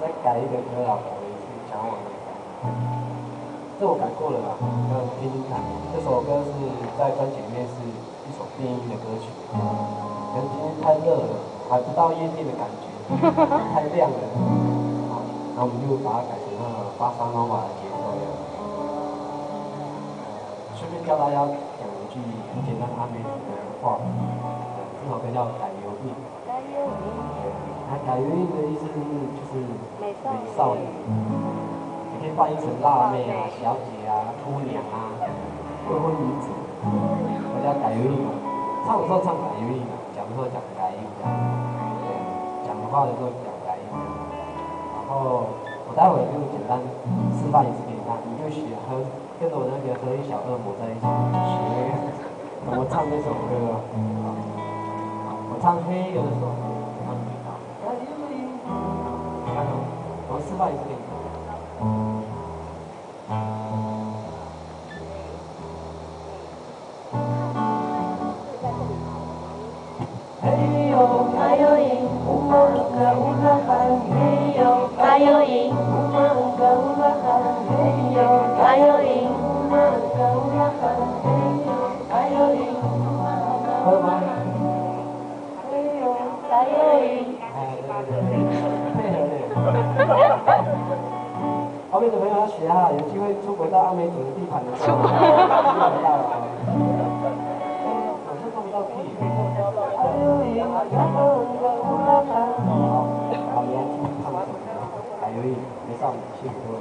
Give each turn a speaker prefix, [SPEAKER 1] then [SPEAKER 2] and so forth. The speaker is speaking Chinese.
[SPEAKER 1] 再改一个歌啦，改回去想要往的改。这我改过了啦，要听听看。这首歌是在专辑里面是一首电音的歌曲，可能今天太热了，还不到夜店的感觉，太亮了。好，然后我们就把它改成那个巴萨诺瓦的节奏样。顺便教大家讲一句很简单阿美族的话，这首歌叫改油印。改油印。它改油印的意思就是美少女。可以翻译成辣妹啊、小姐啊、姑娘啊、未婚女子，我叫改油印嘛。唱的时候唱改油印嘛，讲的时候讲改音这样。对，讲的话的时候讲改音。然后我待会就简单示范一次给你看，你就学跟着我那个和音小恶魔在一起学怎么唱这首歌。我唱黑有的时候，然后你唱改油印，看哦，我示范一次给你看。嘿呦，加油音，乌马个乌拉汉，嘿呦，加油音，乌马个乌拉汉，嘿呦，加油音，乌马个乌拉汉，嘿呦，加油音，会吗？嘿呦，加油音。哎，对，配合的。后面的朋友要学哈，有机会出国到阿美族的地盘的时候，看得到啊。我是做不到屁。好，你来听唱这首歌，还有一没上，辛苦了。